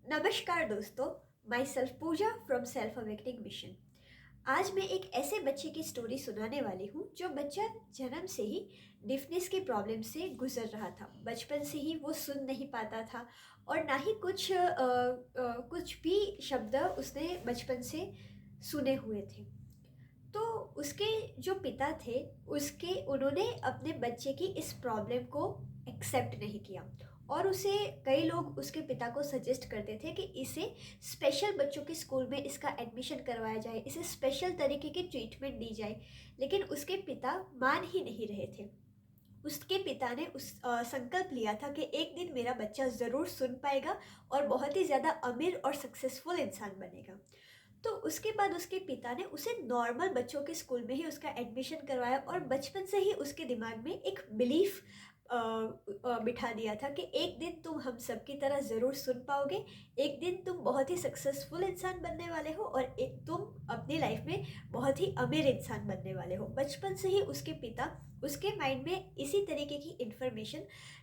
नमस्कार दोस्तों, myself Pooja from self awakening mission. आज मैं एक ऐसे बच्चे की स्टोरी सुनाने वाली हूँ जो बच्चा जन्म से ही डिफनेस की प्रॉब्लम से गुजर रहा था। बचपन से ही वो सुन नहीं पाता था और ना ही कुछ भी शब्द उसने बचपन से सुने हुए थे। तो उसके जो पिता थे, उसके उन्होंने अपने बच्चे की इस प्रॉब्लम को एक्सेप्ट नहीं किया और उसे कई लोग उसके पिता को सजेस्ट करते थे कि इसे स्पेशल बच्चों के स्कूल में इसका एडमिशन करवाया जाए, इसे स्पेशल तरीके की ट्रीटमेंट दी जाए। लेकिन उसके पिता मान ही नहीं रहे थे। उसके पिता ने संकल्प लिया था कि एक दिन मेरा बच्चा ज़रूर सुन पाएगा और बहुत ही ज़्यादा अमीर और सक्सेसफुल इंसान बनेगा। तो उसके बाद उसके पिता ने उसे नॉर्मल बच्चों के स्कूल में ही उसका एडमिशन करवाया और बचपन से ही उसके दिमाग में एक बिलीफ बिठा दिया था कि एक दिन तुम हम सब की तरह ज़रूर सुन पाओगे। एक दिन तुम बहुत ही सक्सेसफुल इंसान बनने वाले हो और एक तुम अपनी लाइफ में बहुत ही अमीर इंसान बनने वाले हो। बचपन से ही उसके पिता उसके माइंड में इसी तरीके की इंफॉर्मेशन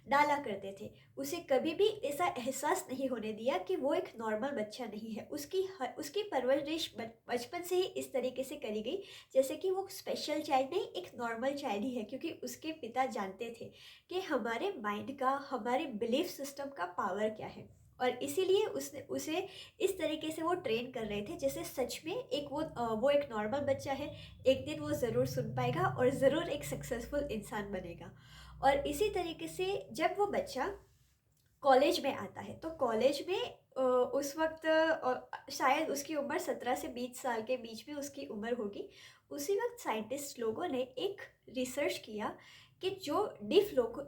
डाला करते थे। उसे कभी भी ऐसा एहसास नहीं होने दिया कि वो एक नॉर्मल बच्चा नहीं है। उसकी परवरिश बचपन से ही इस तरीके से करी गई जैसे कि वो स्पेशल चाइल्ड नहीं, एक नॉर्मल चाइल्ड ही है, क्योंकि उसके पिता जानते थे कि हमारे माइंड का, हमारे बिलीफ सिस्टम का पावर क्या है। और इसीलिए उसने उसे इस तरीके से वो ट्रेन कर रहे थे जैसे सच में वो एक नॉर्मल बच्चा है। एक दिन वो ज़रूर सुन पाएगा और ज़रूर एक सक्सेसफुल इंसान बनेगा। और इसी तरीके से जब वो बच्चा कॉलेज में आता है तो कॉलेज में उस वक्त शायद उसकी उम्र 17 से 20 साल के बीच में उसकी उम्र होगी। उसी वक्त साइंटिस्ट लोगों ने एक रिसर्च किया कि जो डिफ लोग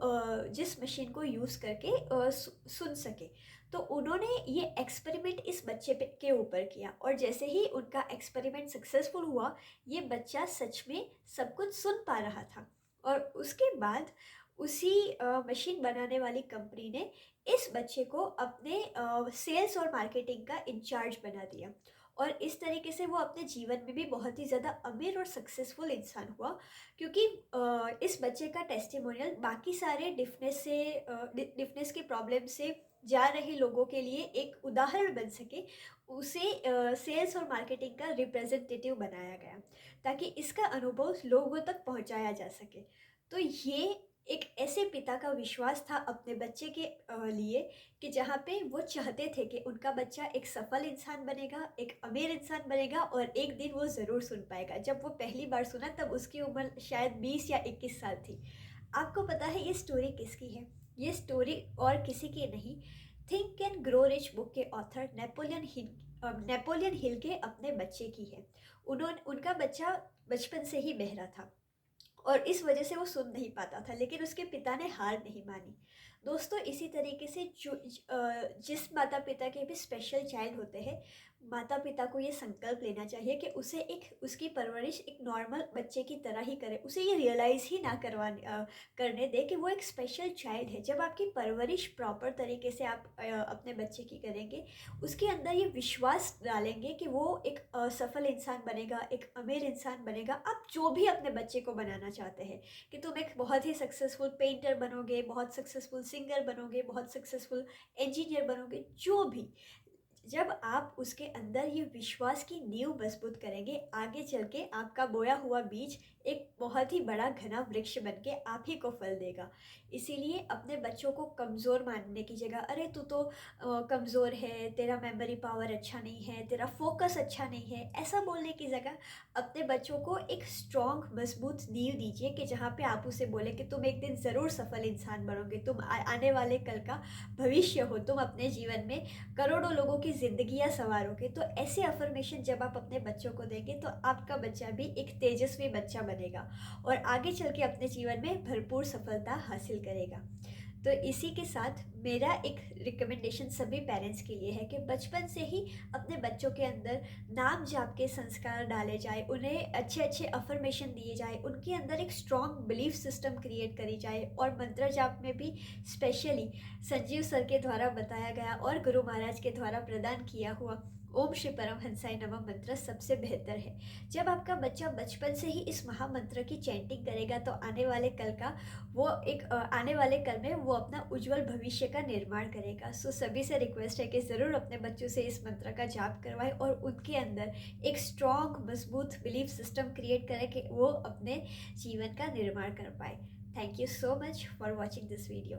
जिस मशीन को यूज़ करके सुन सके। तो उन्होंने ये एक्सपेरिमेंट इस बच्चे के ऊपर किया और जैसे ही उनका एक्सपेरिमेंट सक्सेसफुल हुआ, ये बच्चा सच में सब कुछ सुन पा रहा था। और उसके बाद उसी मशीन बनाने वाली कंपनी ने इस बच्चे को अपने सेल्स और मार्केटिंग का इंचार्ज बना दिया। और इस तरीके से वो अपने जीवन में भी बहुत ही ज़्यादा अमीर और सक्सेसफुल इंसान हुआ, क्योंकि इस बच्चे का टेस्टिमोनियल बाकी सारे डिफनेस की प्रॉब्लम से जा रहे लोगों के लिए एक उदाहरण बन सके। उसे सेल्स और मार्केटिंग का रिप्रेजेंटेटिव बनाया गया ताकि इसका अनुभव लोगों तक पहुंचाया जा सके। तो ये एक ऐसे पिता का विश्वास था अपने बच्चे के लिए कि जहाँ पे वो चाहते थे कि उनका बच्चा एक सफल इंसान बनेगा, एक अमीर इंसान बनेगा और एक दिन वो ज़रूर सुन पाएगा। जब वो पहली बार सुना तब उसकी उम्र शायद 20 या 21 साल थी। आपको पता है ये स्टोरी किसकी है? ये स्टोरी और किसी की नहीं, think and grow rich book के ऑथर नेपोलियन हिल के अपने बच्चे की है। उनका बच्चा बचपन से ही बहरा था और इस वजह से वो सुन नहीं पाता था, लेकिन उसके पिता ने हार नहीं मानी। दोस्तों, इसी तरीके से जिस माता पिता के भी स्पेशल चाइल्ड होते हैं, माता पिता को ये संकल्प लेना चाहिए कि उसे एक उसकी परवरिश एक नॉर्मल बच्चे की तरह ही करे। उसे ये रियलाइज़ ही ना करने दे कि वो एक स्पेशल चाइल्ड है। जब आपकी परवरिश प्रॉपर तरीके से आप अपने बच्चे की करेंगे, उसके अंदर ये विश्वास डालेंगे कि वो एक सफल इंसान बनेगा, एक अमीर इंसान बनेगा। आप जो भी अपने बच्चे को बनाना चाहते हैं कि तुम एक बहुत ही सक्सेसफुल पेंटर बनोगे, बहुत सक्सेसफुल सिंगर बनोगे, बहुत सक्सेसफुल इंजीनियर बनोगे, जो भी, जब आप उसके अंदर ये विश्वास की नींव मजबूत करेंगे, आगे चल के आपका बोया हुआ बीज एक बहुत ही बड़ा घना वृक्ष बन के आप ही को फल देगा। इसीलिए अपने बच्चों को कमज़ोर मानने की जगह, अरे तू तो कमज़ोर है, तेरा मेमोरी पावर अच्छा नहीं है, तेरा फोकस अच्छा नहीं है, ऐसा बोलने की जगह अपने बच्चों को एक स्ट्रॉन्ग मजबूत नींव दीजिए कि जहाँ पे आप उसे बोले कि तुम एक दिन ज़रूर सफल इंसान बनोगे, तुम आने वाले कल का भविष्य हो, तुम अपने जीवन में करोड़ों लोगों की ज़िंदगियां संवारोगे। तो ऐसे अफर्मेशन जब आप अपने बच्चों को देंगे तो आपका बच्चा भी एक तेजस्वी बच्चा बनेगा और आगे चल के अपने जीवन में भरपूर सफलता हासिल करेगा। तो इसी के साथ मेरा एक रिकमेंडेशन सभी पेरेंट्स के लिए है कि बचपन से ही अपने बच्चों के अंदर नाम जाप के संस्कार डाले जाए, उन्हें अच्छे अच्छे अफर्मेशन दिए जाए, उनके अंदर एक स्ट्रॉन्ग बिलीफ सिस्टम क्रिएट करी जाए। और मंत्र जाप में भी स्पेशली संजीव सर के द्वारा बताया गया और गुरु महाराज के द्वारा प्रदान किया हुआ ओम श्री परमहंसाय नमः मंत्र सबसे बेहतर है। जब आपका बच्चा बचपन से ही इस महामंत्र की चैंटिंग करेगा तो आने वाले कल में वो अपना उज्जवल भविष्य का निर्माण करेगा। सो सभी से रिक्वेस्ट है कि ज़रूर अपने बच्चों से इस मंत्र का जाप करवाएं और उनके अंदर एक स्ट्रॉन्ग मजबूत बिलीफ सिस्टम क्रिएट करें कि वो अपने जीवन का निर्माण कर पाए। Thank you so much for watching this video.